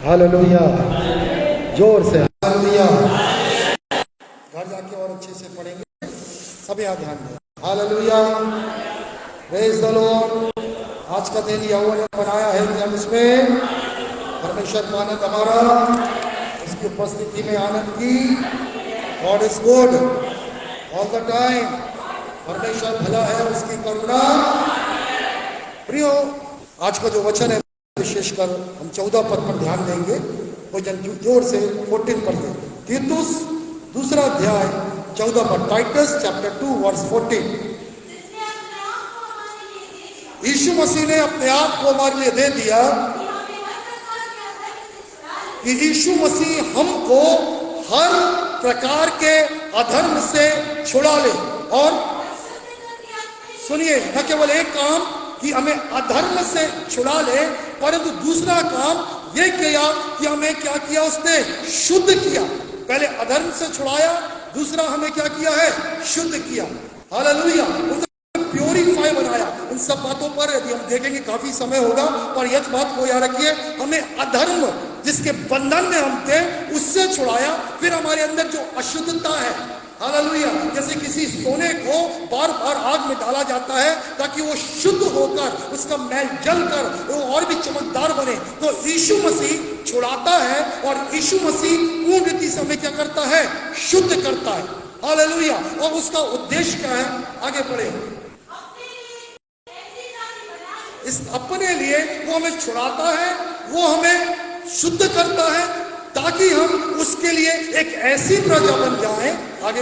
Hallelujah, जोर से hallelujah. घर जाके और अच्छे से पढ़ेंगे, सब यहाँ ध्यान दें। Hallelujah, praise the Lord. आज का दिन यहोवा ने बनाया है कि हम इसमें परमेश्वर का आनंद हमारा, उसकी उपस्थिति में आनंद की। God is good all the time. परमेश्वर भला है, उसकी करुणा। प्रियो, आज का जो वचन है विशेषकर हम 14 पद पर ध्यान देंगे। कोई जन जोर से 14 पढ़िए। तीतुस दूसरा अध्याय 14 पद, टाइटस चैप्टर 2 वर्स 14। यीशु मसीह ने अपने आप को हमारे लिए दे दिया कि यीशु मसीह हमको हर प्रकार के अधर्म से छुड़ा ले। और सुनिए, न केवल एक काम कि हमें अधर्म से छुड़ा ले, परंतु दूसरा काम यह किया कि हमें क्या किया, उसने शुद्ध किया। पहले अधर्म से छुड़ाया, दूसरा हमें क्या किया है, शुद्ध किया। हालेलुया, प्योरीफाई बनाया। इन सब बातों पर यदि हम देखेंगे काफी समय होगा, पर यह बात को याद रखिए, हमें अधर्म जिसके बंधन में हम थे उससे छुड़ाया। फिर हमारे अंदर जो अशुद्धता है, हालेलुया, जैसे किसी सोने को बार बार आग में डाला जाता है ताकि वो शुद्ध होकर उसका मैल जलकर वो और भी चमकदार बने, तो यीशु मसीह छुड़ाता है और यीशु मसीह पूर्ण रीति से हमें क्या करता है, शुद्ध करता है। हालेलुया, और उसका उद्देश्य क्या है, आगे बढ़े। इस अपने लिए वो हमें छुड़ाता है, वो हमें शुद्ध करता है ताकि हम उसके लिए एक ऐसी प्रजा बन जाएं। आगे,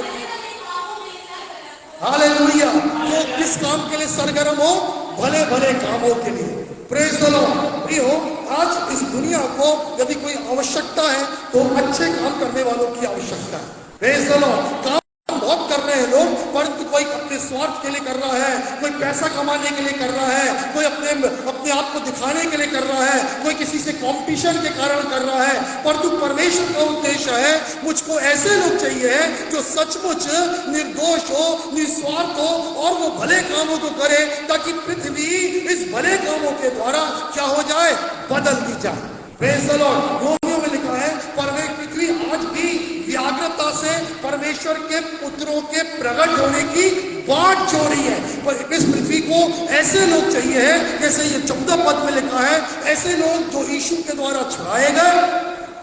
हालेलुया, जो किस काम के लिए सरगर्म हो, भले भले कामों के लिए। Praise the Lord. प्रियो, आज इस दुनिया को यदि कोई आवश्यकता है तो अच्छे काम करने वालों की आवश्यकता है। Praise the Lord. काम बहुत कर रहे हैं लोग, परंतु कोई अपने स्वार्थ के लिए कर रहा है, कोई पैसा कमाने के लिए कर रहा है, कोई अपने आप को दिखाने के लिए कर रहा है, कोई किसी से कंपटीशन के कारण कर रहा है। परंतु परमेश्वर का उद्देश्य है, मुझको ऐसे लोग चाहिए हैं जो सचमुच निर्दोष हो, निस्वार्थ हो और वो भले कामों को करे, ताकि पृथ्वी इस भले कामों के द्वारा क्या हो जाए, बदल दी जाए। Praise the Lord. रोमियो में लिखा है, पृथ्वी आज भी व्याग्रता से परमेश्वर के पुत्रों के प्रकट होने की बाट जो रही है। पर इस पृथ्वी को ऐसे लोग चाहिए हैं, जैसे ये 14 पद में लिखा है, ऐसे लोग जो यीशु के द्वारा छुड़ाए गए,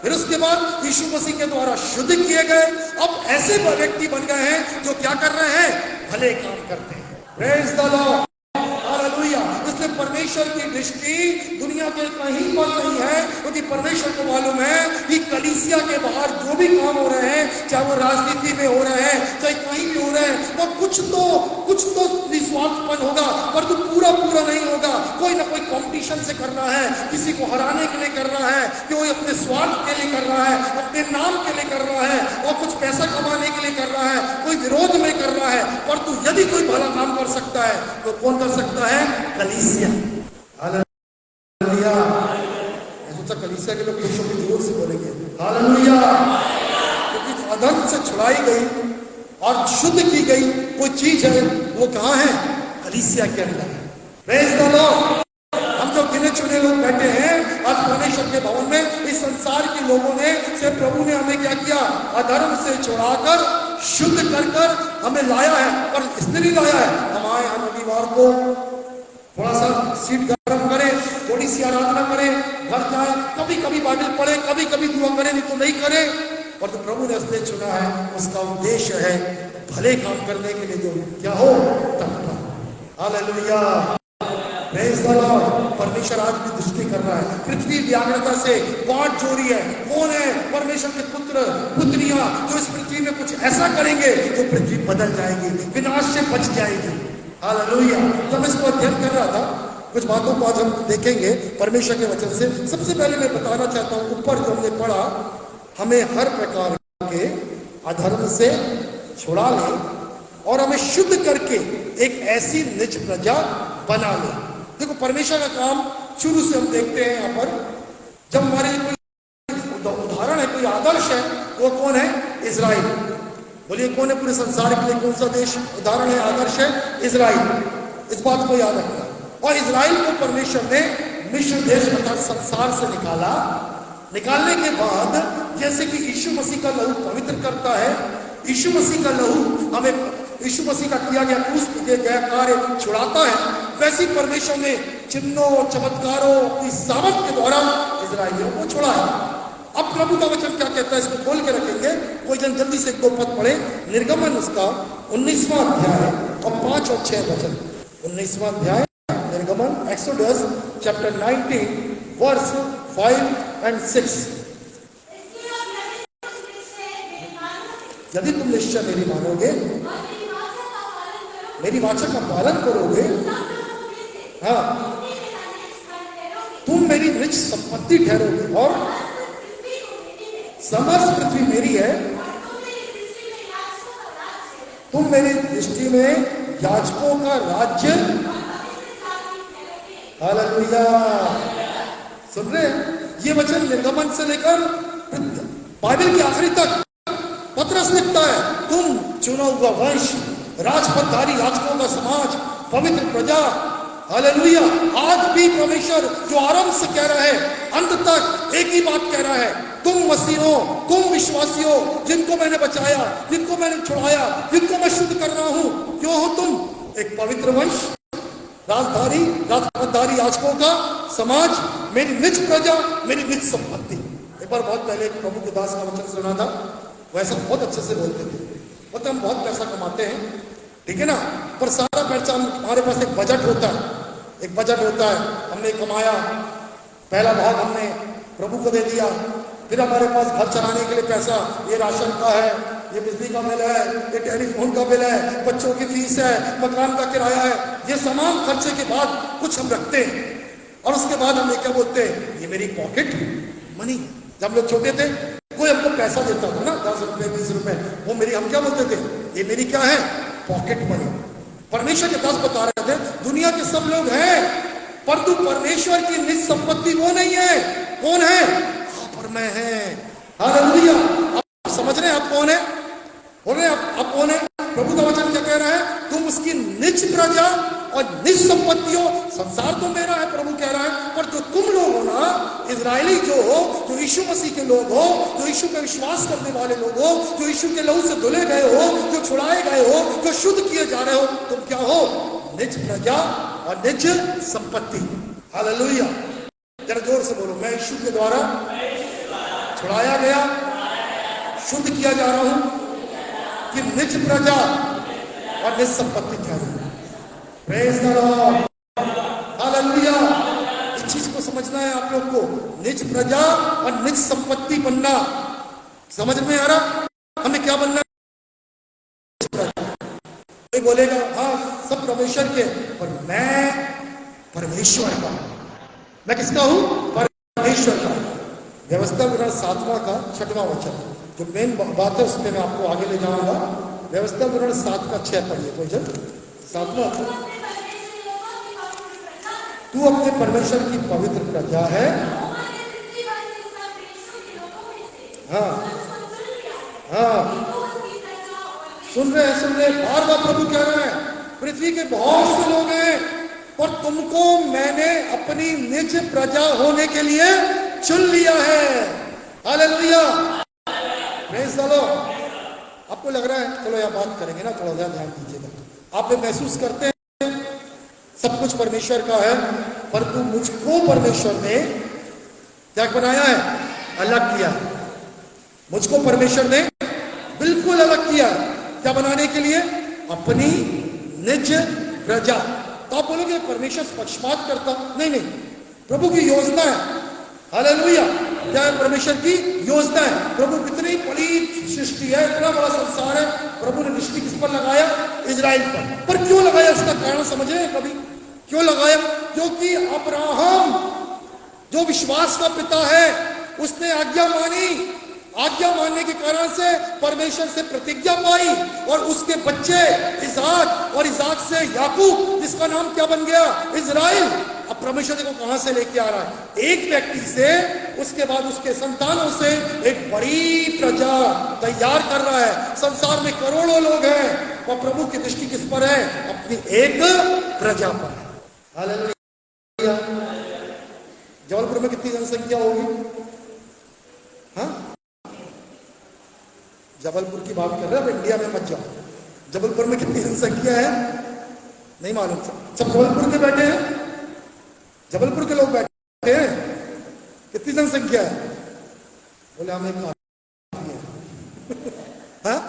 फिर उसके बाद यीशु मसीह के द्वारा शुद्ध किए गए, अब ऐसे व्यक्ति बन गए हैं जो क्या कर रहे हैं, भले काम करते हैं। Praise the Lord, hallelujah. इसलिए परमेश्वर की दृष्टि दुनिया के कहीं पर नहीं है, क्योंकि परमेश्वर को मालूम है कि कलीसिया के बाहर जो भी काम हो रहे हैं, चाहे वो राजनीति में हो रहे हैं, चाहे कहीं भी हो रहे हैं, वो कुछ तो निस्वार्थपन होगा, परंतु पूरा नहीं होगा। कोई ना कोई कंपटीशन से कर रहा है, किसी को हराने के लिए कर रहा है, कोई अपने स्वार्थ के लिए कर रहा है, अपने नाम के लिए कर रहा है, और कुछ पैसा कमाने के लिए कर रहा है, कोई विरोध में कर रहा है। परंतु यदि कोई भला काम कर सकता है तो कौन कर सकता है, कलीसिया। हालेलुया। मैं सोचा कलीसिया के लोग खुश होकर जोर से बोलेंगे हालेलुया, क्योंकि अधर्म से छुड़ाई गई और शुद्ध की गई कोई चीज है, वो कहां है, कलीसिया के अंदर है। Praise the Lord. हम जो गिने चुने लोग बैठे हैं आज परमेश्वर के भवन में, इस संसार के लोगों ने से प्रभु ने हमें क्या किया, अधर्म से छुड़ाकर शुद्ध कर हमें लाया है। पर इसने नहीं लाया है, हम आए हम रविवार को थोड़ा सा सीट गर्म करें, थोड़ी सी आराधना करें, घर जाए, कभी कभी बाइबल पढ़े, कभी कभी दुआ करें, नहीं तो नहीं करें। पर तो प्रभु ने इसलिए चुना है, उसका उद्देश्य है भले काम करने के लिए जो क्या हो, तत्पर। Hallelujah, praise the Lord. परमेश्वर आज भी दृष्टि कर रहा है, पृथ्वी व्याग्रता से बाट जोड़ी है। कौन है, परमेश्वर के पुत्र पुत्रियां जो इस पृथ्वी में कुछ ऐसा करेंगे जो पृथ्वी बदल जाएगी, विनाश से बच जाएगी। हालेलुया। जब इसको अध्ययन कर रहा था, कुछ बातों को आज हम देखेंगे परमेश्वर के वचन से। सबसे पहले मैं बताना चाहता हूं, ऊपर जो हमने पढ़ा, हमें हर प्रकार के अधर्म से छुड़ा ले और हमें शुद्ध करके एक ऐसी निज प्रजा बना ले। देखो, परमेश्वर का काम शुरू से हम देखते हैं। यहाँ पर जब हमारे लिए कोई उदाहरण है, कोई आदर्श है, वो कौन है, इजराइल। बोलिए कौन है पूरे संसार के लिए, कौन सा देश उदाहरण है, आदर्श है, इजराइल। इस बात को याद रखना। और इजराइल को परमेश्वर ने मिस्र देश तथा संसार से निकाला। निकालने के बाद जैसे कि यीशु मसीह का लहू पवित्र करता है, यीशु मसीह का लहू हमें, यीशु मसीह का किया गया क्रूस किया गया कार्य छुड़ाता है, वैसे ही परमेश्वर ने चिन्हों चमत्कारों की सामर्थ के द्वारा इजराइलियों को छुड़ाया। अब प्रभु का वचन क्या कहता है, इसको खोल के रखेंगे। कोई जन जल्दी से 2 पद पढ़े। निर्गमन उसका 19वां अध्याय और 5 और 6 वचन। 19वां अध्याय निर्गमन, एक्सोडस चैप्टर 19 वर्स 5 and 6। यदि तुम निश्चय मेरी मानोगे, मेरी वाचा का पालन करोगे, हाँ, तुम मेरी निज संपत्ति ठहरोगे और समस्त पृथ्वी मेरी है। तुम मेरी दृष्टि में याजकों का राज्य। हालेलुया। सुन रहे हैं? ये वचन निर्गमन से लेकर बाइबल के आखिरी तक पत्रस लिखता है, तुम चुना हुआ वंश, राजपथधारी याजकों का समाज, पवित्र प्रजा। हालेलुया। आज भी परमेश्वर जो आरंभ से कह रहा है अंत तक एक ही बात कह रहा है, तुम मसीहों, तुम विश्वासियों, जिनको मैंने बचाया, जिनको मैंने छुड़ाया, जिनको मैं शुद्ध कर रहा हूं, क्यों हो तुम एक पवित्र वंश, राजपथधारी याजकों का समाज, मेरी निज प्रजा, मेरी निज संपत्ति। एक बार बहुत पहले प्रभु के दास का वचन सुना था, वैसा बहुत अच्छे से बोलते थे, मतलब हम बहुत पैसा कमाते हैं, ठीक है ना, पर सारा पैसा हमारे पास एक बजट होता है, एक बजट होता है, हमने कमाया, पहला भाग हमने प्रभु को दे दिया, फिर हमारे पास घर चलाने के लिए पैसा, ये राशन का है, ये बिजली का बिल है, ये टेलीफोन का बिल है, बच्चों की फीस है, मकान का किराया है, ये तमाम खर्चे के बाद कुछ हम रखते हैं और उसके बाद हम ये क्या बोलते हैं, ये मेरी पॉकेट मनी। जब हम लोग छोटे थे कोई हमको पैसा देता था ना, 10 रुपए 20 रुपए, वो मेरी, हम क्या बोलते थे, ये मेरी क्या है, पॉकेट मनी। परमेश्वर के दास बता रहे थे, दुनिया के सब लोग हैं परंतु परमेश्वर की निज संपत्ति वो नहीं है। कौन है? आप और मैं हैं। हालेलुया। आप समझ रहे हैं आप कौन है? बोल रहे हैं आप कौन है? प्रभु का वचन क्या कह रहा है, तुम उसकी निज प्रजा और निज संपत्तियों। संसार तो मेरा है, प्रभु कह रहा है, पर जो तुम लोग हो ना, इजरायली जो हो, जो यीशु मसीह के लोग हो, जो यीशु पे विश्वास करने वाले लोग हो, जो यीशु के लहू से धुले गए हो, जो छुड़ाए गए हो, जो शुद्ध किए जा रहे हो, तुम क्या हो? निज प्रजा और निज संपत्ति। हालेलुया। जरा जोर से बोलो, मैं यीशु के द्वारा छुड़ाया गया, शुद्ध किया जा रहा हूं कि निज प्रजा और निज संपत्ति ठहरे। Praise the Lord. हालेलुया। इस चीज को समझना है आप लोग को, निज प्रजा और निज संपत्ति बनना। समझ में आ रहा? हमें क्या बनना है? कोई बोलेगा हाँ सब परमेश्वर के, पर मैं परमेश्वर का। मैं किसका हूं? परमेश्वर का। व्यवस्था विवरण 7वां का 6वां वचन, जो मेन बात है उसमें मैं आपको आगे ले जाऊंगा। व्यवस्था विवरण 7 का 6 पढ़िए कोई जन। 7वां, तू अपने परमेश्वर की पवित्र प्रजा है। हाँ हाँ, सुन रहे हैं, बार बार प्रभु कह रहे हैं, पृथ्वी के बहुत से लोग हैं पर तुमको मैंने अपनी निज प्रजा होने के लिए चुन लिया है। हालेलुया। Praise the Lord. आपको लग रहा है, चलो यह बात करेंगे ना, थोड़ा ध्यान दीजिएगा। आप महसूस करते हैं सब कुछ परमेश्वर का है, परंतु मुझको परमेश्वर ने क्या बनाया है? अलग किया। मुझको परमेश्वर ने बिल्कुल अलग किया। क्या बनाने के लिए? अपनी निज प्रजा। तो आप बोलोगे परमेश्वर पक्षपात करता? नहीं नहीं, प्रभु की योजना है। हालेलुया। क्या है? परमेश्वर की योजना है। प्रभु कितनी बड़ी सृष्टि है, इतना बड़ा संसार है, प्रभु ने दृष्टि किस पर लगाया? इजराइल पर क्यों लगाया? उसका कारण समझे हैं कभी? क्यों लगाया? क्योंकि अब्राहम जो विश्वास का पिता है, उसने आज्ञा मानी। आज्ञा मानने के कारण से परमेश्वर से प्रतिज्ञा पाई और उसके बच्चे इसाक, और इसाक से याकूब, जिसका नाम क्या बन गया? इजराइल। अब परमेश्वर देखो कहां से लेके आ रहा है? एक व्यक्ति से, उसके बाद उसके संतानों से एक बड़ी प्रजा तैयार कर रहा है। संसार में करोड़ों लोग हैं और प्रभु की दृष्टि किस पर है? अपनी एक प्रजा पर। हालेलुया। जबलपुर में कितनी जनसंख्या होगी? हाँ, जबलपुर की बात कर रहे हैं, अब इंडिया में मत जाओ। जबलपुर में कितनी जनसंख्या है नहीं मालूम। सब जबलपुर के बैठे हैं, जबलपुर के लोग बैठे हैं। कितनी जनसंख्या है? बोले हमें हाँ,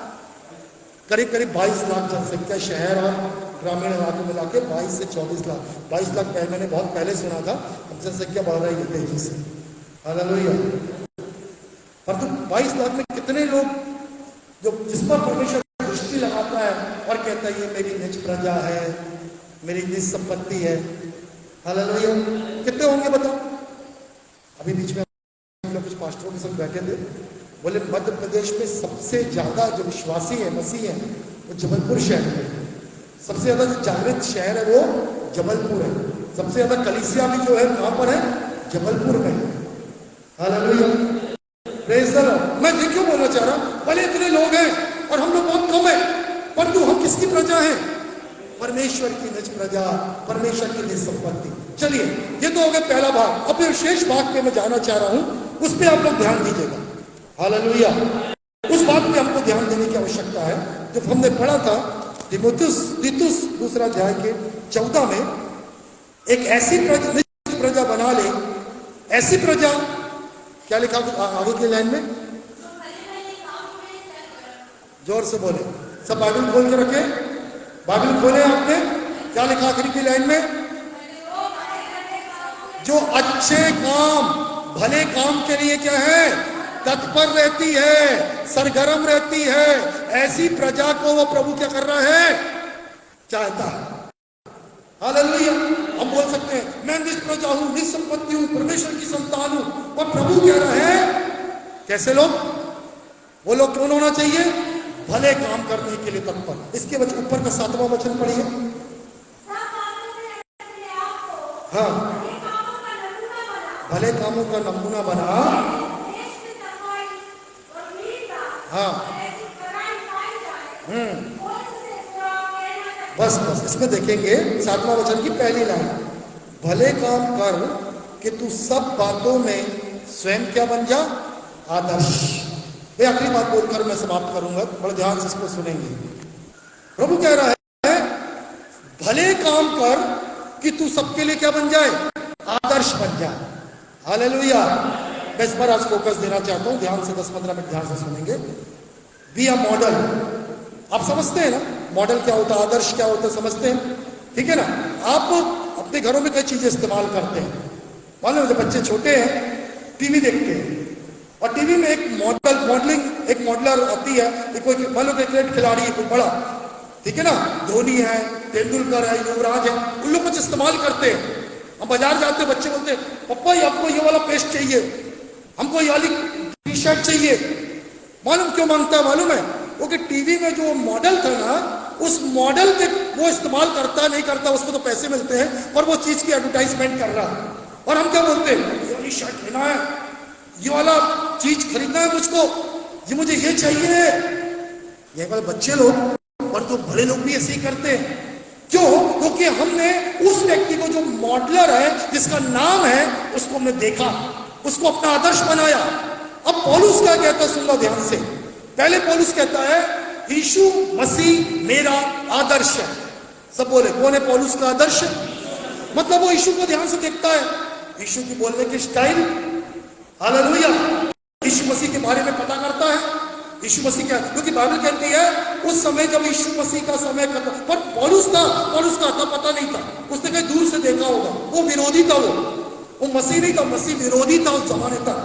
करीब करीब 22 लाख जनसंख्या, शहर और ग्रामीण इलाके मिला के 22 से 24 लाख। 22 लाख मैंने बहुत पहले सुना था, अब जनसंख्या बढ़ रही है तेजी से। हालेलुया। पर तो 22 लाख में कितने लोग जो जिस पर परमेश्वर दृष्टि लगाता है और कहता है ये मेरी निज प्रजा है, मेरी निज संपत्ति है। हालेलुया। कितने होंगे बताओ? अभी बीच में कुछ पास्टरों के साथ बैठे थे, बोले मध्य प्रदेश में सबसे ज्यादा जो विश्वासी है, मसीह है, वो जबलपुर शहर में। सबसे ज्यादा जो जागृत शहर है वो जबलपुर है। सबसे ज्यादा कलीसिया भी जो है कहां पर है? जबलपुर में। हालेलुया। Praise the Lord. मैं ये क्यों बोलना चाह रहा हूं, भले इतने लोग हैं और हम लोग बहुत कम है, परंतु हम किसकी प्रजा हैं? परमेश्वर की निज प्रजा, परमेश्वर की निज संपत्ति। चलिए, ये तो हो गया पहला भाग। अब विशेष भाग पे मैं जाना चाह रहा हूं, उस पर आप लोग ध्यान दीजिएगा। हालेलुया। उस बात पे हमको ध्यान देने की आवश्यकता है जो हमने पढ़ा था तीतुस दूसरा अध्याय के 14 में। एक ऐसी प्रजा बना ले, ऐसी प्रजा, क्या लिखा आगे की लाइन में? जोर से बोले, सब बाइबल खोल के रखे, बाइबल खोले आपने। क्या लिखा आखिरी की लाइन में? जो अच्छे काम, भले काम के लिए क्या है? तत्पर रहती है, सरगर्म रहती है। ऐसी प्रजा को वो प्रभु क्या कर रहा है? चाहता है। हालेलुया। हम बोल सकते हैं मैं निज प्रजा हूं, निज संपत्ति हूं, परमेश्वर की संतान हूं, और प्रभु कह रहा है कैसे लोग? वो लोग कौन होना चाहिए? भले काम करने के लिए तत्पर। इसके ऊपर का 7वां वचन पढ़िए। हाँ, भले कामों का नमूना बना। हाँ, बस इसमें देखेंगे 7वां वचन की पहली लाइन, भले काम कर कि तू सब बातों में स्वयं क्या बन जा? आदर्श। ये आखिरी बात बोलकर मैं समाप्त करूंगा, बड़े ध्यान से इसको सुनेंगे। प्रभु कह रहा है भले काम कर कि तू सबके लिए क्या बन जाए? आदर्श बन जाए। हालेलुया। मैं इस पर आज फोकस देना चाहता हूं, ध्यान से 10-15 मिनट ध्यान से सुनेंगे। Be a model. आप समझते हैं ना मॉडल क्या होता है, आदर्श क्या होता है? समझते हैं, ठीक है ना? आप अपने घरों में कई चीजें इस्तेमाल करते हैं। मालूम है जब बच्चे छोटे हैं टीवी देखते हैं, और टीवी में एक मॉडलिंग, एक मॉडलर आती है, कोई मान लो क्रिकेट खिलाड़ी है कोई बड़ा, ठीक है ना, धोनी है, तेंदुलकर है, युवराज है, उन लोग कुछ इस्तेमाल करते हैं। हम बाजार जाते हैं, बच्चे बोलते हैं पप्पा आपको ये वाला पेस्ट चाहिए, हमको ये वाली टी शर्ट चाहिए। मालूम क्यों मांगता है? मालूम है वो कि टीवी में जो मॉडल था ना, उस मॉडल के वो इस्तेमाल करता नहीं करता, उसको तो पैसे मिलते हैं, और वो चीज की एडवर्टाइजमेंट कर रहा है। और हम क्या बोलते हैं? ये वाली शर्ट लेना है, ये वाला चीज खरीदना है मुझको, ये मुझे ये चाहिए। ये वाले बच्चे लोग और तो बड़े लोग भी ऐसे ही करते हैं। क्यों? क्योंकि हमने उस व्यक्ति को जो मॉडलर है, जिसका नाम है, उसको हमने देखा, उसको अपना आदर्श बनाया। अब पौलुस क्या कहता है? सुन लो ध्यान से। पहले पौलुस कहता है यीशु मसीह मेरा आदर्श है। सब बोले कौन है पौलुस का आदर्श? मतलब वो यीशु को ध्यान से देखता है, यीशु की बोलने की स्टाइल। हालेलुया। यीशु मसीह के बारे में पता करता है यीशु मसीह क्या, क्योंकि बाइबल कहती है उस समय जब यीशु मसीह का समय खत्म, पर पौलुस का था पता नहीं था, उसने कहीं दूर से देखा होगा। वो विरोधी था, वो मसीह नहीं था, मसीह विरोधी था उस जमाने तक।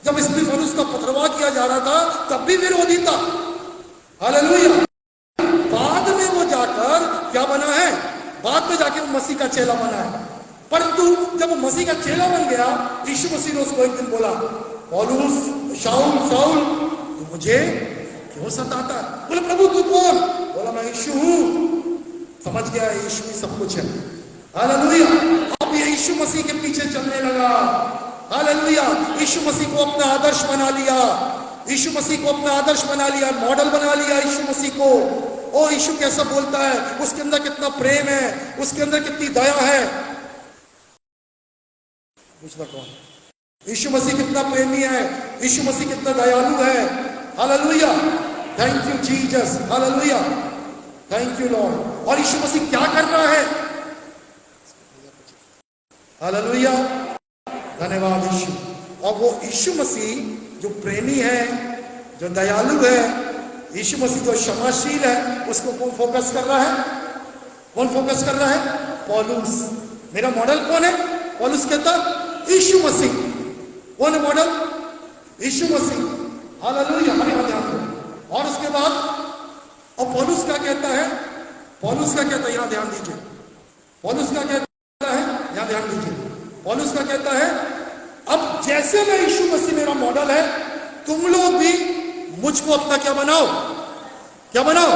जब स्तिफनुस का पथरवाह किया जा रहा था तब भी विरोधी था। हालेलुया। बाद में वो जाकर क्या बना है? बाद में जाके वो मसीह का चेला बना है। परंतु जब वो मसीह का चेला बन गया, यीशु मसीह ने उसको एक दिन बोला, पौलुस, शाऊल शाऊल तू मुझे क्यों सताता है? बोले प्रभु तू कौन? बोला मैं यीशु हूं। समझ गया यीशु ही सब कुछ है। हालेलुया। अब ये यीशु मसीह के पीछे चलने लगा। हालेलुया। यीशु मसीह को अपना आदर्श बना लिया, यीशु मसीह को अपना आदर्श बना लिया, मॉडल बना लिया यीशु मसीह को। ओ यीशु कैसा बोलता है, उसके अंदर कितना प्रेम है, उसके अंदर कितनी दया है। पूछना कौन? यीशु मसीह कितना प्रेमी है, यीशु मसीह कितना दयालु है। Hallelujah, thank you Jesus, hallelujah, thank you Lord. और यीशु मसीह क्या कर रहा है? हालेलुया, धन्यवाद यीशु। और वो यीशु मसीह जो प्रेमी है, जो दयालु है, यीशु मसीह जो क्षमाशील है, उसको कौन फोकस कर रहा है? कौन फोकस कर रहा है? पौलुस। मेरा मॉडल कौन है? पौलुस कहता यीशु मसीह। कौन है मॉडल? यीशु मसीह। हालेलुया, हमारे ध्यान दो। और उसके बाद और पौलुस क्या कहता है? पौलुस क्या कहता है? यहां ध्यान दीजिए। पौलुस क्या कहता है? यहां ध्यान दीजिए। पौलुस क्या कहता है? अब जैसे मैं यीशु मसीह मेरा मॉडल है, तुम लोग भी मुझको अपना क्या बनाओ? क्या बनाओ?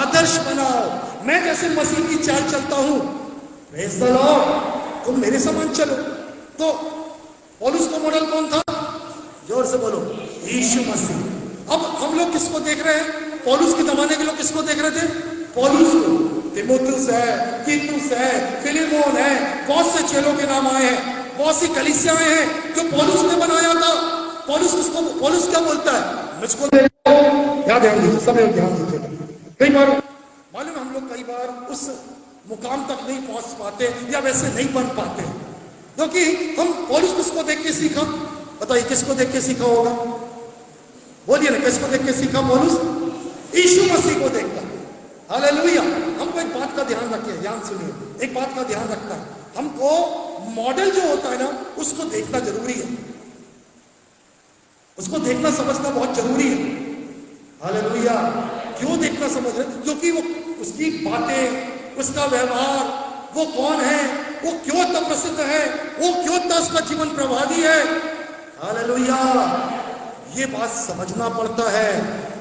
आदर्श बनाओ। मैं जैसे मसीह की चाल चलता हूं, प्रेज़ द लॉर्ड, तुम मेरे समान चलो। तो पौलुस का मॉडल कौन था? जोर से बोलो, यीशु मसीह। अब हम लोग किसको देख रहे हैं? पौलुस के जमाने के लोग किसको देख रहे थे? पौलुस को। तीमुथियुस है, तीतुस है, फिलेमोन है, बहुत से चेलों के नाम आए हैं, बहुत सी कलीसियाएं हैं जो पौलुस ने बनाया था। पौलुस क्या बोलता है? मुझको देखो, क्या ध्यान दीजिए, सब ध्यान दीजिए। कई बार मालूम, हम लोग कई बार उस मुकाम तक नहीं पहुंच पाते या वैसे नहीं बन पाते, क्योंकि हम पौलुस किसको देख के सीखा? बताइए, किसको देख के सीखा होगा? बोलिए ना, किसको देख के सीखा पौलुस? यीशु मसीह को देखकर। हालेलुया। हमको एक बात का ध्यान रखिए, ध्यान सुनिए, एक बात का ध्यान रखना है। हमको मॉडल जो होता है ना, उसको देखना जरूरी है, उसको देखना समझना बहुत जरूरी है। हालेलुया। क्यों देखना समझ रहे? क्योंकि वो उसकी बातें, उसका व्यवहार, वो कौन है, वो क्यों इतना प्रसिद्ध है, वो क्यों इतना उसका जीवन प्रभावी है। हालेलुया, ये बात समझना पड़ता है।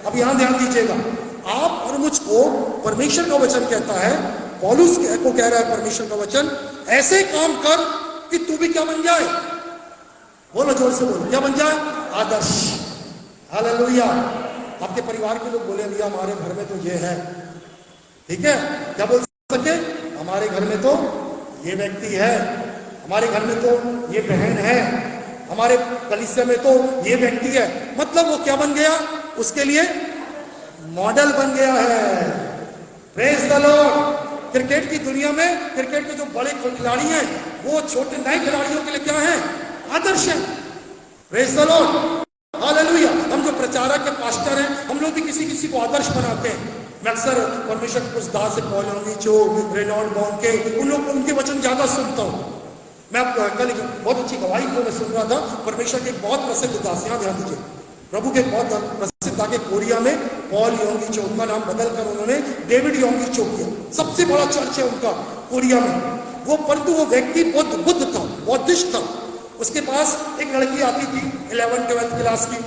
अब यहां ध्यान दीजिएगा, आप और मुझको परमेश्वर का वचन कहता है, पौलुस को कह रहा है परमेश्वर का वचन, ऐसे काम कर कि तू भी क्या बन जाए? बोलो, जोर से बोलो, क्या बन जाए? आदर्श। हालेलुया। आपके परिवार के लोग बोले, भैया हमारे घर में तो ये है, ठीक है, क्या बोल सके? हमारे घर में तो ये व्यक्ति है, हमारे घर में तो ये बहन है, हमारे कलीसिया में तो ये व्यक्ति है। मतलब वो क्या बन गया? उसके लिए मॉडल बन गया है। Praise the Lord. क्रिकेट की दुनिया में क्रिकेट के जो बड़े खिलाड़ी हैं, वो छोटे नए खिलाड़ियों के लिए क्या है? आदर्श है। Praise the Lord, hallelujah. हम जो प्रचारक के पास्टर हैं, हम लोग भी किसी किसी को आदर्श बनाते हैं। मैं अक्सर परमेश्वर के कुछ दास से, पॉल योंगीचो, रेनॉल्ड बॉन्के, उन लोग उनके वचन ज्यादा सुनता हूँ। मैं कल बहुत अच्छी गवाही को मैं सुन रहा था, परमेश्वर के एक बहुत प्रसिद्ध दास, यहाँ ध्यान दीजिए, प्रभु के बहुत प्रसिद्ध आगे कोरिया में पॉल योंगीचो, उनका नाम बदलकर उन्होंने डेविड योंगीचो किया। सबसे बड़ा चर्च है उनका कोरिया में। वो परंतु वो व्यक्ति बुद्ध था, बौद्धिस्ट था। उसके पास एक लड़की आती थी 11th-12th क्लास की,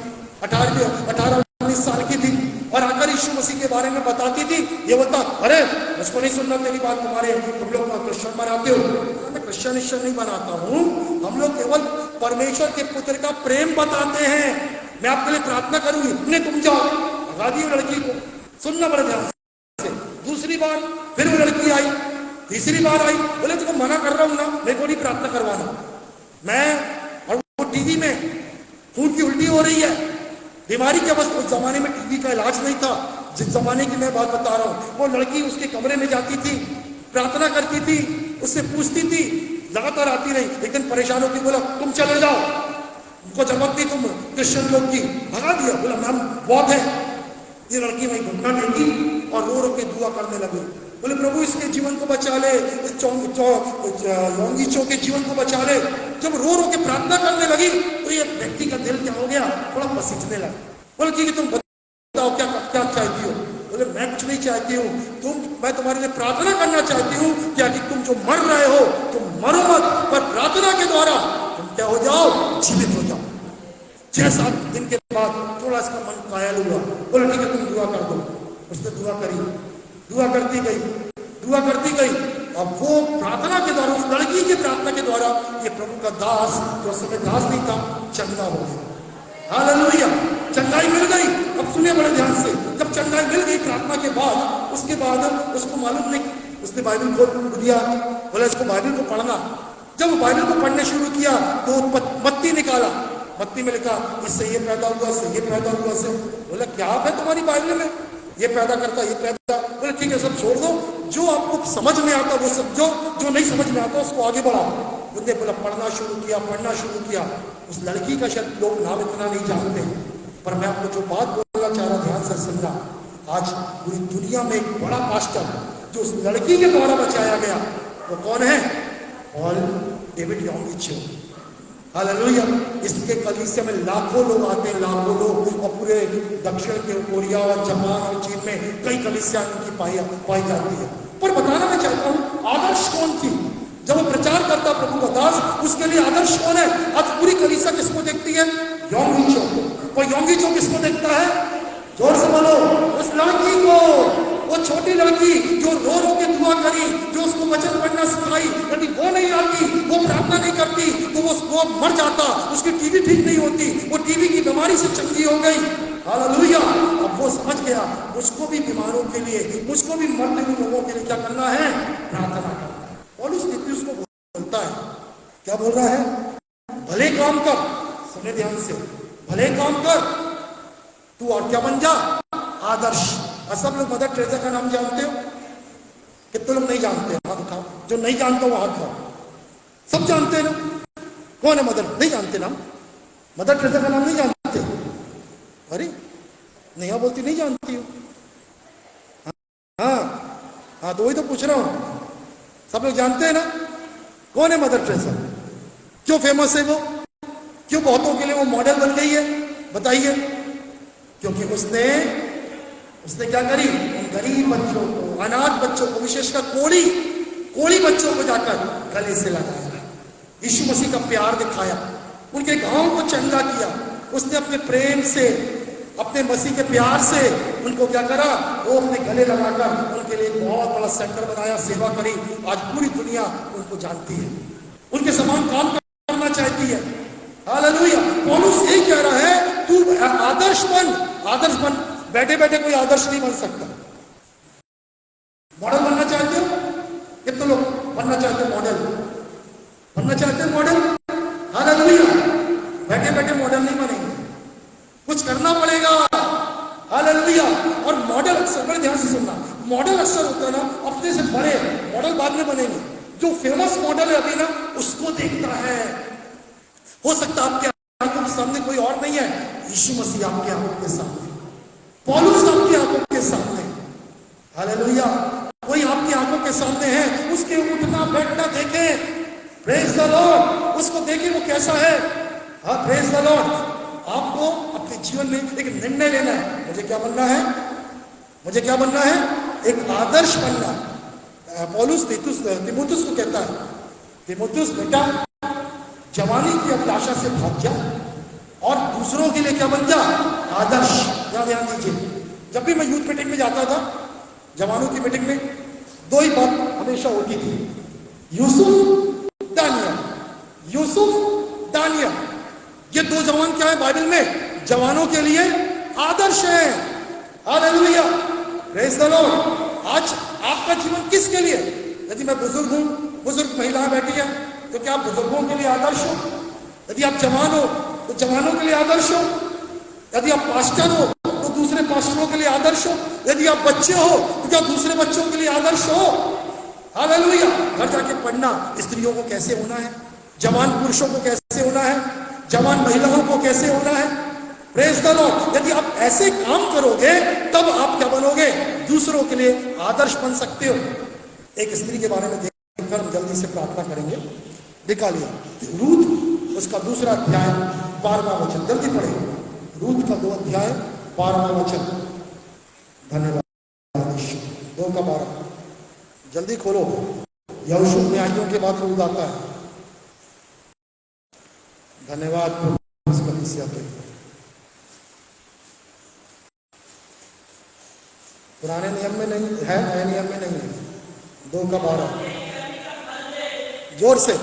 18-19 साल की थी, और आकर यीशु मसीह के बारे में बताती थी। ये बोलता, अरे मुझको नहीं सुनना तेरी बात, तुम लोग क्रिश्चियन बनाते हो। मैं क्रिश्चियन नहीं बनाता हूँ, हम लोग केवल परमेश्वर के पुत्र का प्रेम बताते हैं। मैं आपके लिए प्रार्थना करूंगी, नहीं तुम जाओ। भगा दी लड़की को। सुनना बड़े ध्यान से। दूसरी बार फिर वो लड़की आई, तीसरी बार आई, बोले तुमको मना कर रहा हूं ना, मेरे को नहीं प्रार्थना करवाना। मैं और वो टीवी में खून की उल्टी हो रही है, बीमारी के अवस्था। उस जमाने में टीबी का इलाज नहीं था, जिस जमाने की मैं बात बता रहा हूँ। वो लड़की उसके कमरे में जाती थी, प्रार्थना करती थी, उससे पूछती थी, लगातार आती रही। एक दिन परेशान होती, बोला तुम चले जाओ, उनको जरूरत नहीं तुम क्रिश्चियन लोग की। भगा दिया, बोला मैम बहुत है। ये लड़की वही घुटना टेकी और रो रो के दुआ करने लगी। बोले प्रभु इसके जीवन को बचा ले, योंगीचो के जीवन को बचा ले। जब रो रो के प्रार्थना करने लगी तो ये व्यक्ति का दिल क्या हो गया? थोड़ा पसीजने लगा। बोले ठीक है, तुम बताओ क्या क्या चाहती हो? बोले मैं कुछ नहीं चाहती हूँ, मैं तुम्हारे लिए प्रार्थना करना चाहती हूँ क्या कि तुम जो मर रहे हो तुम मरो मत, पर प्रार्थना के द्वारा तुम क्या हो जाओ? जीवित हो जाओ। 6-7 दिन के बाद थोड़ा इसका मन कायल हुआ। बोले ठीक है, तुम दुआ कर दो। उसने दुआ करी, दुआ करती गई, दुआ करती गई। अब वो प्रार्थना के द्वारा, उस लड़की की प्रार्थना के द्वारा, ये प्रभु का दास, जो उस समय दास नहीं था, चंगा हो गया। हालेलुया, चंगाई मिल गई। अब सुनिए बड़े ध्यान से, जब चंगाई मिल गई प्रार्थना के बाद, उसके बाद उसको मालूम नहीं, उसने बाइबल खोल दिया, बोला इसको बाइबल को पढ़ना। जब बाइबल को पढ़ने शुरू किया तो मत्ती निकाला, मत्ती में लिखा इससे ये पैदा हुआ, इससे ये पैदा हुआ, से बोला क्या है तुम्हारी बाइबल में, ये पैदा करता, ये पैदा। बोले ठीक है सब छोड़ दो, जो आपको समझ में आता वो समझो, जो नहीं समझ में आता उसको आगे बढ़ाओ। उन्होंने बोला पढ़ना शुरू किया, पढ़ना शुरू किया। उस लड़की का शायद लोग नाम इतना नहीं जानते, पर मैं आपको जो बात बोलना चाह रहा, ध्यान से सुनना। आज पूरी दुनिया में एक बड़ा पास्टर जो उस लड़की के द्वारा बचाया गया, वो कौन है? Paul David Yonggi Cho. हालेलुया। इसके कलीसिया में लाखों लोग आते हैं, लाखों लोग, और पूरे दक्षिण के कोरिया और जापान और चीन में कई कलीसिया इनकी पाई जाती है। पर बताना मैं चाहता हूं आदर्श कौन थी जब वो प्रचार करता प्रभु का दास, उसके लिए आदर्श कौन है? आज पूरी कलीसिया किसको देखती है? योंगिचो। और योंगिचो किसको देखता है? जोर से बोलो, उस लड़की को, वो छोटी लड़की जो रो रो के दुआ करी, जो उसको वचन पढ़ना सिखाई, यदि वो नहीं आती, वो प्रार्थना नहीं करती, तो वो मर जाता, उसकी टीबी ठीक नहीं होती, वो टीबी की बीमारी से चंगी हो गई। हालेलुया। अब वो समझ गया मुझको भी बीमारों के लिए, मुझको भी मरते हुए लोगों के लिए क्या करना है? प्रार्थना करना है। पौलुस तीतुस को बोलता है, क्या बोल रहा है? भले काम कर, सुने ध्यान से, भले काम कर, तू और क्या बन जा? आदर्श। और सब लोग मदर टेरेसा का नाम जानते हो? कितने लोग नहीं जानते? हाथ उठाओ। जो नहीं जानता वो हाथ उठाओ। सब जानते हैं ना? कौन है मदर? नहीं जानते नाम? मदर टेरेसा का नाम नहीं जानते? अरे नहीं बोलती नहीं जानती हो? हाँ तो वही तो पूछ रहा हूं, सब लोग जानते हैं ना? कौन है मदर टेरेसा? क्यों फेमस है वो? क्यों बहुतों के लिए वो मॉडल बन गई है? बताइए। क्योंकि उसने क्या करी? गरीब बच्चों को, अनाथ बच्चों को, विशेषकर कोढ़ी बच्चों को जाकर गले से लगाया, यीशु मसीह का प्यार दिखाया, उनके गांव को चंगा किया। उसने अपने प्रेम से, अपने मसीह के प्यार से उनको क्या करा? वो अपने गले लगाकर उनके लिए एक बहुत बड़ा सेंटर बनाया, सेवा करी। आज पूरी दुनिया उनको जानती है, उनके समान काम करना चाहती है। हालेलुया। पौलुस यही कह रहा है, तू आदर्श बन, आदर्श बन। बैठे बैठे कोई आदर्श नहीं बन सकता। मॉडल बनना चाहते हो? कितने लोग बनना चाहते हो? मॉडल बनना चाहते हो? मॉडल। हालेलुया। बैठे बैठे मॉडल नहीं बनेंगे, कुछ करना पड़ेगा। हालेलुया। और मॉडल अक्सर, बड़े ध्यान से सुनना, मॉडल अक्सर होता है ना अपने से बड़े, मॉडल बाद में बनेंगे। जो फेमस मॉडल है अभी ना, उसको देखता है। हो सकता है आपके आंखों के सामने कोई और नहीं है, यीशु मसीह आपके आंखों के सामने, पौलुस आपकी आंखों के सामने। हालेलुया। कोई आपकी आंखों के सामने है, उसके उठना बैठना देखें। Praise the Lord. उसको देखें वो कैसा है। हाँ, प्रेज द लॉर्ड। आपको अपने जीवन में एक निर्णय लेना है, मुझे क्या बनना है? मुझे क्या बनना है? एक आदर्श बनना। पौलुस तीमुथियुस को कहता है, तीमुथियुस बेटा, जवानी की अभिलाषा से भाग जा और दूसरों के लिए क्या बन जा? आदर्श। ध्यान दीजिए, जब भी मैं यूथ मीटिंग में जाता था, जवानों की मीटिंग में, दो ही बात हमेशा होती थी, यूसुफ दानियल। यूसुफ दानियल, ये दो जवान क्या है बाइबल में? जवानों के लिए आदर्श है। हालेलुया। Praise the Lord. आज आपका जीवन किसके लिए? यदि मैं बुजुर्ग हूं, बुजुर्ग महिलाएं बैठी हैं, तो क्या आप बुजुर्गों के लिए आदर्श हो? यदि आप जवान हो तो जवानों के लिए आदर्श हो। यदि आप पास्टर हो तो दूसरे पास्टरों के लिए आदर्श हो। यदि आप बच्चे हो तो क्या दूसरे बच्चों के लिए आदर्श हो? हालेलुया। घर जाके पढ़ना, स्त्रियों को कैसे होना है, जवान पुरुषों को कैसे होना है, जवान महिलाओं को कैसे होना है। Praise the Lord. यदि आप ऐसे काम करोगे तब आप क्या बनोगे? दूसरों के लिए आदर्श बन सकते हो। एक स्त्री के बारे में देखकर हम जल्दी से प्रार्थना करेंगे। निकालिए रूथ, उसका दूसरा अध्याय 12वां वचन, जल्दी पढ़े। रूथ का 2 अध्याय 12वां वचन। धन्यवाद। 2 का 12, जल्दी खोलो। यहोशू न्यायियों के बाद रूथ आता है। धन्यवाद। पुराने नियम में नहीं है, नए नियम में नहीं है। 2 का 12, जोर से।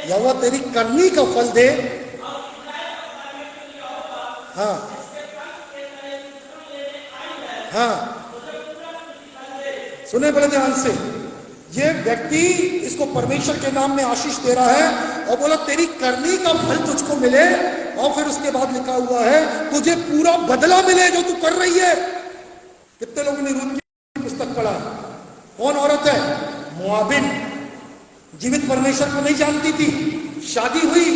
यहोवा तेरी करनी का फल दे। हाँ हाँ, सुने बड़े ध्यान से। ये व्यक्ति इसको परमेश्वर के नाम में आशीष दे रहा है और बोला तेरी करनी का फल तुझको मिले, और फिर उसके बाद लिखा हुआ है तुझे पूरा बदला मिले जो तू कर रही है। कितने लोगों ने रूत की पुस्तक पढ़ा? कौन औरत है? मोआबिन, जीवित परमेश्वर को नहीं जानती थी, शादी हुई,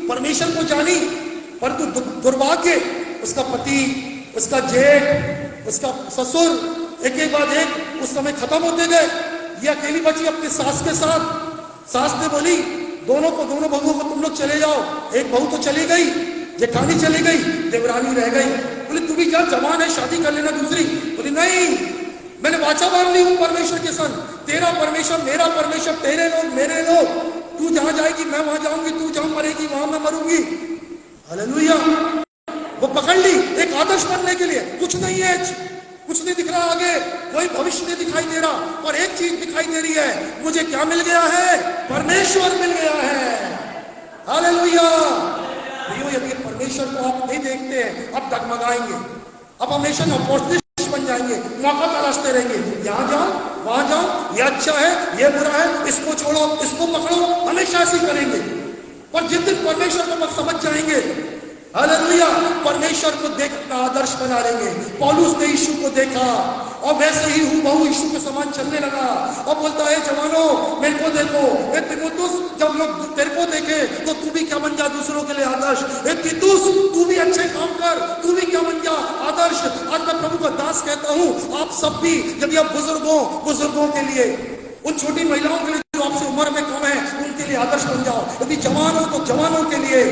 परमेश्वर को जानी, परंतु दुर्भाग्य उसका पति, उसका जेठ, उसका ससुर एक एक बाद एक उस समय खत्म होते गए। ये अकेली बची अपने सास के साथ। सास ने बोली दोनों बहुओं को तुम लोग चले जाओ। एक बहू तो चली गई, जेठानी चली गई, देवरानी रह गई। बोले तू भी क्या जवान है, शादी कर लेना दूसरी। बोली नहीं, मैंने वाचा मार ली हूं परमेश्वर के संग, तेरा परमेश्वर मेरा परमेश्वर, तेरे लोग मेरे लोग, तू जहां जाएगी मैं वहां जाऊंगी, तू जहां मरेगी वहां मैं मरूंगी। हालेलुया। वो पकड़ ली एक आदर्श बनने के लिए। कुछ नहीं है, कुछ नहीं दिख रहा आगे, कोई भविष्य नहीं दिखाई दे रहा, और एक चीज दिखाई दे रही है, मुझे क्या मिल गया है? परमेश्वर मिल गया है। हालेलुया। यदि परमेश्वर को आप नहीं देखते हैं, आप डगमगाएंगे, आप हमेशा अपॉर्चुनिस्ट बन जाएंगे, मौका तलाशते रहेंगे, यहां जाओ वहां जाओ, ये अच्छा है ये बुरा है, इसको छोड़ो इसको पकड़ो, हमेशा ऐसे करेंगे। पर जिस दिन परमेश्वर को मत समझ जाएंगे, हालेलुया, परमेश्वर को देख अपना आदर्श बना लेंगे। पौलुस ने यीशु को देखा और वैसे ही हूबहू यीशु के समान चलने लगा और बोलता है जवानों मेरे को देखो। ए तीमुथियुस, जब लोग तेरे को देखे तो तू भी क्या बन जा दूसरों के लिए आदर्श। ए तीतुस, तू भी अच्छे काम कर, तू भी क्या बन जा आदर्श। आज मैं प्रभु का दास कहता हूँ, आप सब भी यदि आप बुजुर्गों के लिए, उन छोटी महिलाओं के लिए जो आपसे उम्र में कम है, उनके लिए आदर्श बन जाओ। यदि जवान हो तो जवानों के लिए,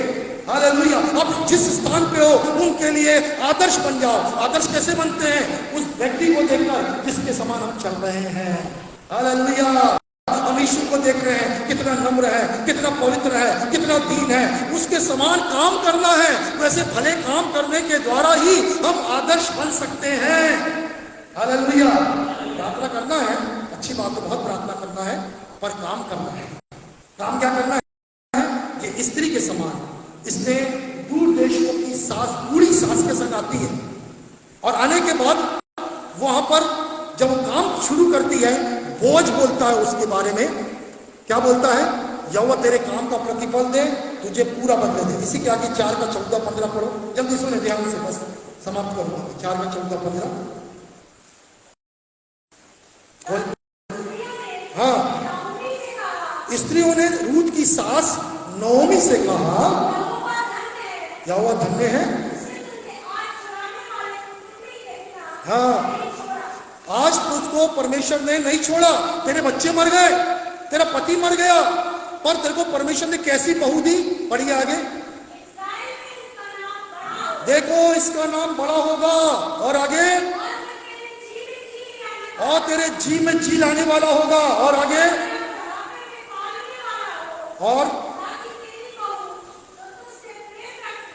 हालेलुया, आप जिस स्थान पे हो उनके लिए आदर्श बन जाओ। आदर्श कैसे बनते हैं? उस व्यक्ति को देखकर जिसके समान हम चल रहे हैं। हालेलुया। हम यीशु को देख रहे हैं, कितना नम्र है, कितना पवित्र है, कितना दीन है, उसके समान काम करना है। वैसे भले काम करने के द्वारा ही हम आदर्श बन सकते हैं। हालेलुया। प्रार्थना करना है, अच्छी बात है, बहुत प्रार्थना करना है, पर काम करना है। काम क्या करना है? ये स्त्री के समान, इसने दूर देशों की सास, पूरी सास के संग आती है, और आने के बाद वहां पर जब काम शुरू करती है, बोझ बोलता है उसके बारे में। क्या बोलता है? यहोवा तेरे काम का प्रतिफल दे, तुझे पूरा बदले दे। इसी के आगे 4 का 14-15 पढ़ो, जल्दी सुने ध्यान से, बस समाप्त करूंगा। 4 का 14-15। हाँ, स्त्रियों ने रूत की सास नोमी से कहा, यहोवा धन्य है। हाँ, आज तुझको परमेश्वर ने नहीं छोड़ा। तेरे बच्चे मर गए, तेरा पति मर गया, पर तेरे को परमेश्वर ने कैसी बहू दी? पढ़िए आगे। देखो इसका नाम बड़ा होगा, और आगे, और तेरे जी में जी लाने वाला होगा, और आगे, और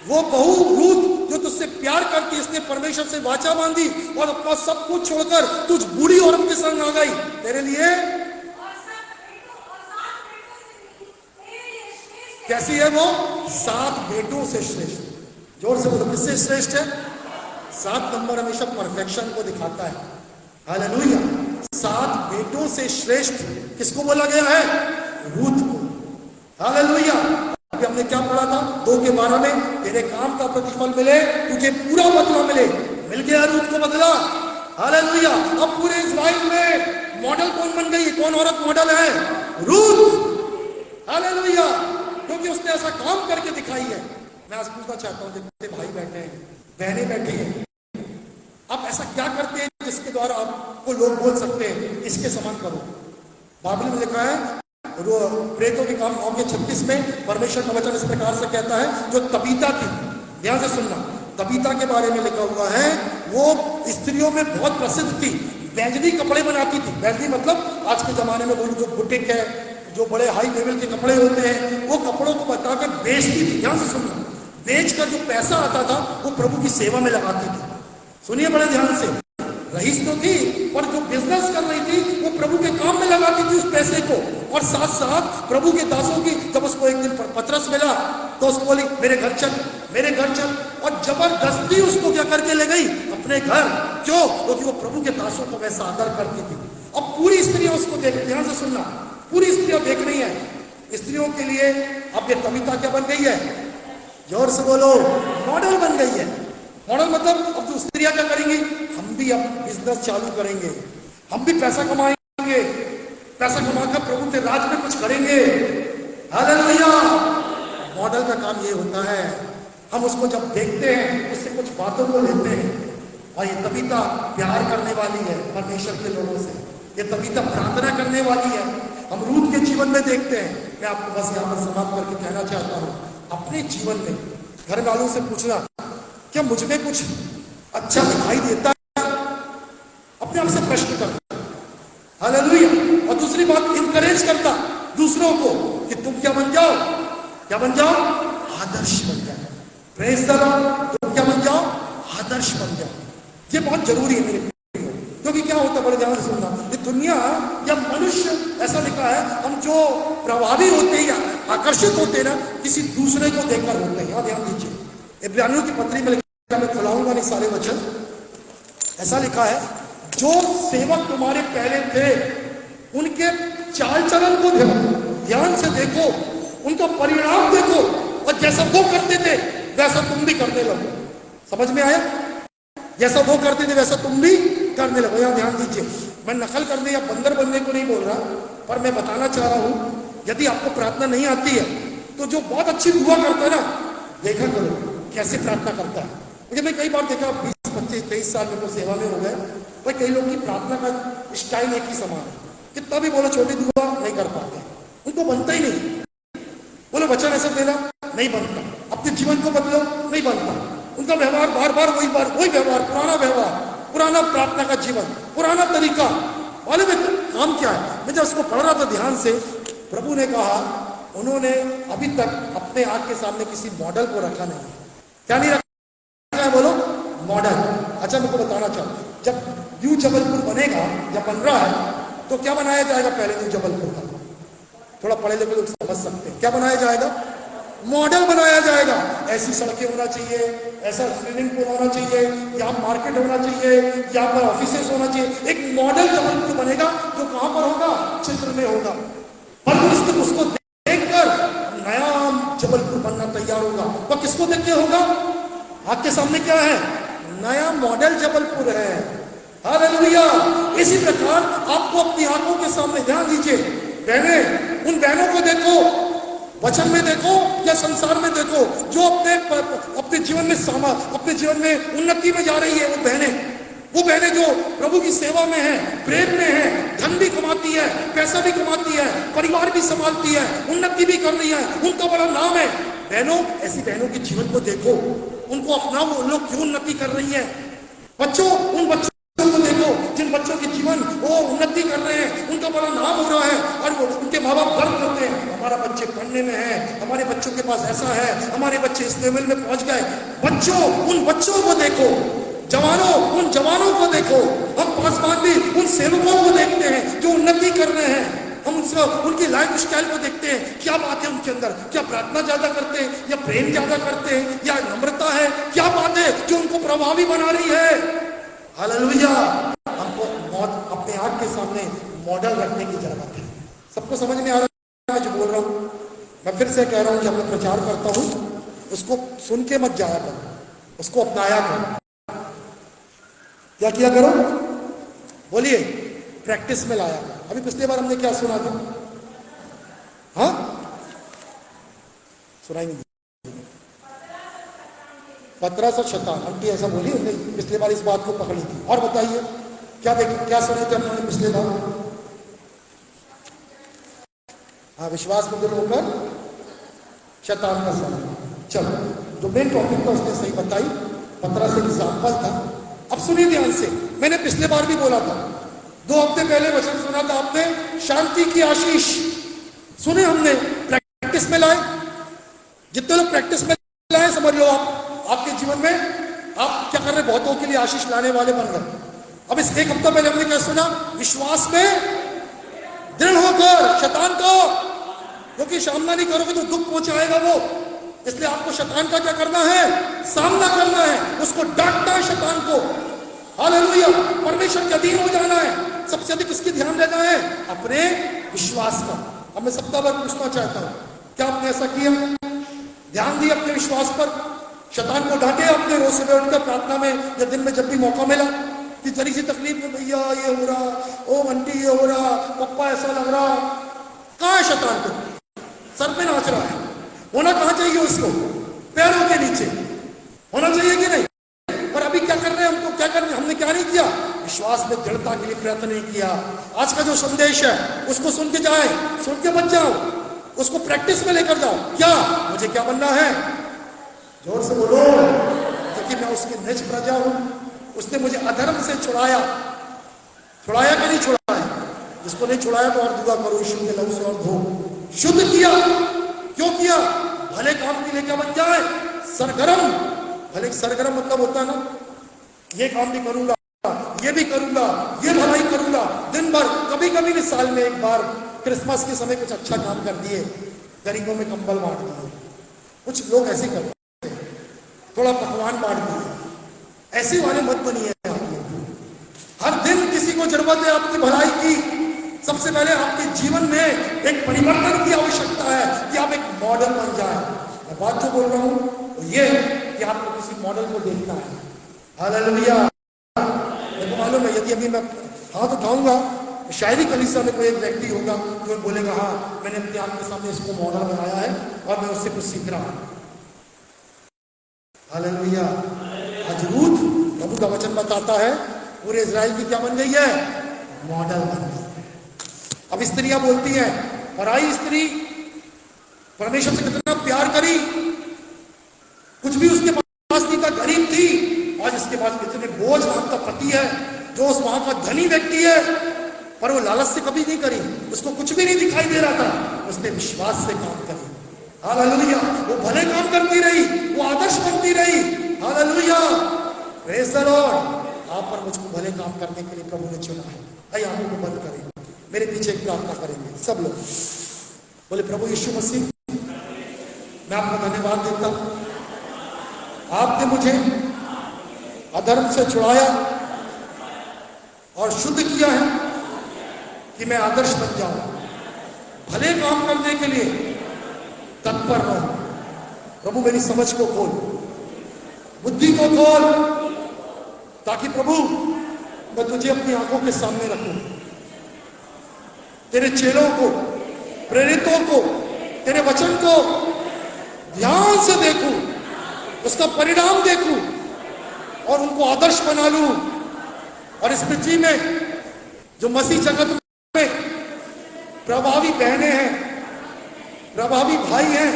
वो बहू रूत जो तुझसे प्यार करती, इसने परमेश्वर से वाचा बांधी और अपना सब कुछ छोड़कर तुझ बूढ़ी औरत के संग आ गई। तेरे लिए कैसी है वो? 7 बेटों से श्रेष्ठ। जोर से बोलो, किससे श्रेष्ठ है? 7 नंबर हमेशा परफेक्शन को दिखाता है। हालेलुया। 7 बेटों से श्रेष्ठ किसको बोला गया है? रूत को। हालेलुया। अभी हमने क्या पढ़ा था? 2 के 12 में, तेरे काम का प्रतिफल मिले, तुझे पूरा बदला मिले। मिल गया रूत को बदला। हालेलुया। अब पूरे इस्राएल में मॉडल कौन बन गई? कौन औरत मॉडल है? रूत। हालेलुया। क्योंकि उसने ऐसा काम करके दिखाई है। मैं आज पूछना चाहता हूं, जितने भाई बैठे हैं, बहनें बैठी हैं, आप ऐसा क्या करते हैं जिसके द्वारा आपको लोग बोल सकते हैं इसके समान करो? बाइबल में लिखा है, प्रेतों के काम 9:36 में परमेश्वर का वचन इस प्रकार से कहता है, जो तबीता थी, ध्यान से सुनना, तबीता के बारे में लिखा हुआ है, वो स्त्रियों में बहुत प्रसिद्ध थी, बैंगनी कपड़े बनाती थी। बैंगनी मतलब आज के जमाने में वो जो बुटीक है, जो बड़े हाई लेवल के कपड़े होते हैं, वो कपड़ों को बता के बेचती थी। ध्यान से सुनना, बेच कर जो पैसा आता था वो प्रभु की सेवा में लगाती थी। सुनिए बड़े ध्यान से, रईस तो थी, पर जो बिजनेस कर रही थी वो प्रभु के काम में लगाती थी उस पैसे को। और साथ साथ प्रभु के दासों की, जब उसको एक दिन पत्रस मिला तो उसको बोली मेरे घर चल, मेरे घर चल, और जबरदस्ती उसको क्या करके ले गई? अपने घर। क्यों? क्योंकि वो प्रभु के दासों को वैसा आदर करती थी। अब पूरी स्त्रियां उसको देख, ध्यान से सुनना, पूरी स्त्रियां देख रही हैं। स्त्रियों के लिए अब ये कविता क्या बन गई है? जोर से बोलो, मॉडल बन गई है। मॉडल मतलब अब जो स्त्रियां क्या करेंगी? हम भी अब बिजनेस चालू करेंगे, हम भी पैसा कमाएंगे, पैसा कमाकर प्रभु के राज में कुछ करेंगे। हालेलुया। मॉडल का काम ये होता है, हम उसको जब देखते हैं उससे कुछ बातों को लेते हैं। और ये तबीता प्यार करने वाली है परमेश्वर के लोगों से, ये तबीता प्रार्थना करने वाली है। हम रूथ के जीवन में देखते हैं। मैं आपको बस यहाँ पर समाप्त करके कहना चाहता हूँ, अपने जीवन में घर वालों से पूछना, क्या मुझ में कुछ अच्छा दिखाई देता है? अपने आप से प्रश्न करना। हालेलुया। और दूसरी बात, इंकरेज करता दूसरों को कि तुम क्या बन जाओ? क्या बन जाओ? आदर्श बन जाओ। Praise the Lord. तुम क्या बन जाओ? आदर्श बन जाओ। ये बहुत जरूरी है मेरे, क्योंकि क्या होता है, बड़े ध्यान से सुनना, ये दुनिया या मनुष्य, ऐसा लिखा है, हम जो प्रभावी होते हैं या आकर्षित होते हैं ना, किसी दूसरे को देखकर होते हैं। यहाँ ध्यान दीजिए, इब्रानियों की पत्री में लिखा, मैं खुलाऊंगा नहीं सारे वचन, ऐसा लिखा है, जो सेवक तुम्हारे पहले थे उनके चाल चलन को ध्यान से देखो, उनका परिणाम देखो, और जैसा वो करते थे वैसा तुम भी करने लगो। समझ में आया? जैसा वो करते थे वैसा तुम भी करने लगो। यहां ध्यान दीजिए, मैं नकल करने या बंदर बनने को नहीं बोल रहा, पर मैं बताना चाह रहा हूं, यदि आपको प्रार्थना नहीं आती है तो जो बहुत अच्छी दुआ करता है ना, देखा करो कैसे प्रार्थना करता है। मुझे मैं कई बार देखा, 20-25-23 साल में तो सेवा में हो गए, भाई कई लोग की प्रार्थना का स्टाइल एक ही समान है, कितना भी बोलो छोटी दुआ नहीं कर पाते, उनको बनता ही नहीं। बोलो वचन ऐसा देना, नहीं बनता। अपने जीवन को बदलो, नहीं बनता। उनका व्यवहार बार बार वही व्यवहार, पुराना व्यवहार, पुराना प्रार्थना का जीवन, पुराना तरीका। मालूम है काम क्या है? मैं जब उसको पढ़ रहा था ध्यान से, प्रभु ने कहा उन्होंने अभी तक अपने आंख के सामने किसी मॉडल को रखा नहीं। क्या नहीं रखा है? बोलो, मॉडल। अच्छा मैं को बताना चाहूँ, जब न्यू जबलपुर बनेगा, जब बन रहा है, तो क्या बनाया जाएगा? पहले न्यू जबलपुर का, थोड़ा पढ़े लिखे लोग समझ सकते हैं, क्या बनाया जाएगा? मॉडल बनाया जाएगा। ऐसी सड़कें होना चाहिए, ऐसा स्विमिंग पूल होना चाहिए, यहाँ मार्केट होना चाहिए, यहाँ पर ऑफिसेस होना चाहिए। एक मॉडल जबलपुर बनेगा, जो कहां पर होगा? चित्र में होगा। पर उसको देखकर नया जबलपुर बनना तैयार होगा। तो किसको देख के होगा? आपके सामने क्या है? नया मॉडल जबलपुर है। हालेलुया। इसी प्रकार आपको अपनी आंखों के सामने, ध्यान दीजिए बहनें, उन बहनों को देखो, वचन में देखो या संसार में देखो, जो अपने जीवन में अपने जीवन में उन्नति में जा रही है। वो बहनें जो प्रभु की सेवा में है, प्रेम में है, धन भी कमाती है, पैसा भी कमाती है, परिवार भी संभालती है, उन्नति भी कर रही है, उनका बड़ा नाम है। बहनों, ऐसी बहनों के जीवन को देखो, उनको अपनाओ, उन लोग क्यों उन्नति कर रही है। बच्चों, उन बच्चों को देखो जिन बच्चों के जीवन वो उन्नति कर रहे हैं, उनका बड़ा नाम हो रहा है, और उनके माँ बाप गर्व करते हैं, हमारा बच्चे पढ़ने में है, हमारे बच्चों के पास ऐसा है, हमारे बच्चे इस लेवल में पहुंच गए। बच्चों, उन बच्चों को देखो, जवानों, उन जवानों को देखो, हम पासवान भी उन सेवकों को देखते हैं जो उन्नति कर रहे हैं। हम उनकी लाइफ स्टाइल को देखते हैं, क्या बात है उनके अंदर, क्या प्रार्थना ज्यादा करते हैं या प्रेम ज्यादा करते हैं या नम्रता है, क्या बात है जो उनको प्रभावी बना रही है। हालेलुया। हमको अपने आंख के सामने मॉडल रखने की जरूरत है। सबको समझ में आ रहा है मैं जो बोल रहा हूं? मैं फिर से कह रहा हूं, जब मैं प्रचार करता हूं उसको सुन के मत जाया करो, उसको अपनाया करो। क्या किया करो? बोलिए, प्रैक्टिस में लाया करो। अभी पिछली बार हमने क्या सुना था? हाँ, सुनाई नहीं। 15 शैतान, आंटी ऐसा बोली हमने पिछली बार, इस बात को पकड़ी थी। और बताइए क्या सुने थे हमने पिछले बार? हाँ, विश्वास में दिल होकर शैतान का सामना। चलो, जो मेन टॉपिक था उसने सही बताई, 15 से एग्जाम्पल था। अब सुनिए ध्यान से, मैंने पिछले बार भी बोला था, 2 हफ्ते पहले वचन सुना था आपने, शांति की आशीष सुने हमने, प्रैक्टिस में लाए। जितने लोग प्रैक्टिस में लाए, समझ लो आपके जीवन में आप क्या कर रहे, बहुतों के लिए आशीष लाने वाले बन गए। अब इस 1 हफ्ता पहले हमने क्या सुना? विश्वास में दृढ़ होकर शैतान को, क्योंकि सामना नहीं करोगे तो दुख पहुंचाएगा वो, इसलिए आपको शैतान का क्या करना है? सामना करना है, उसको डांटना है शैतान को। हालेलुया। परमेश्वर के अधीन हो जाना है। सबसे अधिक किसकी ध्यान देना है? अपने विश्वास का। अब मैं सप्ताह भर पूछना चाहता हूं, क्या आपने ऐसा किया? ध्यान दिया अपने विश्वास पर? शैतान को डांटे आपने रोज सुबह उठकर प्रार्थना में या दिन में जब भी मौका मिला कि जरी सी तकलीफ में, भैया ये हो रहा, ओ आंटी ये हो रहा, पप्पा ऐसा लग रहा? कहां है शैतान को? सर पे नाच रहा है। होना कहां चाहिए उसको? पैरों के नीचे होना चाहिए कि नहीं? पर अभी क्या कर रहे हैं? हमको क्या कर रहे हैं? हमने क्या नहीं किया? विश्वास में दृढ़ता के लिए प्रयत्न नहीं किया। आज का जो संदेश है उसको सुन के जाए, सुन के बच जाओ, उसको प्रैक्टिस में लेकर जाओ। क्या मुझे क्या बनना है? जोर से बोलो, क्योंकि मैं उसकी निज प्रजा हूं। उसने मुझे अधर्म से छुड़ाया। छुड़ाया कि नहीं छुड़ाया? जिसको नहीं छुड़ाया तो और दुआ करो, यीशु के लहू से और धो। शुद्ध किया। क्यों किया? भले काम के लिए क्या बन जाए? सरगर्म। भले सरगर्म मतलब होता है ना, ये काम भी करूंगा, ये भी करूंगा, ये भलाई करूंगा दिन भर। कभी कभी भी साल में एक बार क्रिसमस के समय कुछ अच्छा काम कर दिए, गरीबों में कंबल बांट दिए। कुछ लोग ऐसे करते हैं, थोड़ा पकवान बांट दिए। ऐसे वाले मत बनिए आप लोग। हर दिन किसी को जरूरत है आपकी भलाई की। सबसे पहले आपके जीवन में एक परिवर्तन की आवश्यकता है कि आप एक मॉडल बन जाए। मैं बात जो बोल रहा हूं तो ये कि आपको किसी मॉडल को देखना है। हालेलुया। मेरे मालूम है यदि अभी मैं हाथ उठाऊंगा शायद ही कलीसिया में कोई एक व्यक्ति होगा जो बोलेगा, हाँ मैंने अपने आप के सामने इसको मॉडल बनाया है और मैं उससे कुछ सीख रहा हूं। हालेलुया। आज रूथ, प्रभु का वचन बताता है, पूरे इजराइल की क्या बन गई है? मॉडल बन गई। अब स्त्रियां बोलती हैं, पराई स्त्री परमेश्वर से कितना प्यार करी, कुछ भी उसके पास नहीं था, गरीब थी। आज इसके पास कितने बोझ वहां का पति है, जो उस वहां का धनी व्यक्ति है, पर वो लालच से कभी नहीं करी। उसको कुछ भी नहीं दिखाई दे रहा था, उसने विश्वास से काम करी। हालेलुया। वो भले काम करती रही, वो आदर्श बनती रही। हालेलुया। Praise the Lord. आप पर मुझको भले काम करने के लिए प्रभु ने चुना है। आइए आंखों को बंद करें, मेरे पीछे एक प्रार्थना करेंगे सब लोग। बोले, प्रभु यीशु मसीह, मैं आपका धन्यवाद देता हूं, आपने मुझे अधर्म से छुड़ाया और शुद्ध किया है कि मैं आदर्श बन जाऊं, भले काम करने के लिए तत्पर रहूं। प्रभु मेरी समझ को खोल, बुद्धि को खोल, ताकि प्रभु मैं तुझे अपनी आंखों के सामने रखूं, तेरे चेलों को, प्रेरितों को, तेरे वचन को ध्यान से देखूं, उसका परिणाम देखूं और उनको आदर्श बना लूं। और इस पृथ्वी में जो मसीह जगत में प्रभावी बहनें हैं, प्रभावी भाई हैं,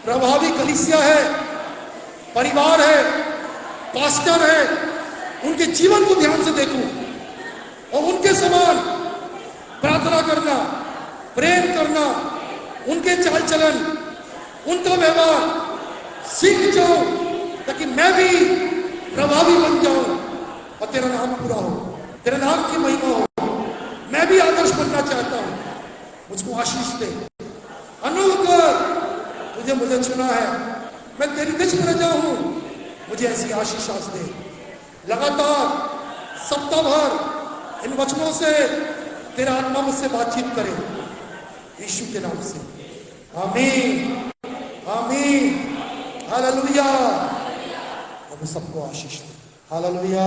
प्रभावी कलीसिया है, परिवार है, पास्टर है, उनके जीवन को ध्यान से देखूं और उनके समान प्रार्थना करना, प्रेम करना, उनके चाल चलन, उनका व्यवहार सीख जाऊं, ताकि मैं भी प्रभावी बन जाऊं और तेरा नाम पूरा हो, तेरे नाम की महिमा हो। मैं भी आदर्श बनना चाहता हूं, मुझको आशीष दे, अनुग्रह कर। तुझे मुझे चुना है, मैं तेरी निज प्रजा हूं, मुझे ऐसी आशीष दे। लगातार सप्ताह भर इन वचनों से तेरा आत्मा मुझसे बातचीत करे, यीशु के नाम से। आमीन, आमीन। हालेलुया। प्रभु सबको आशीष दे। हालेलुया।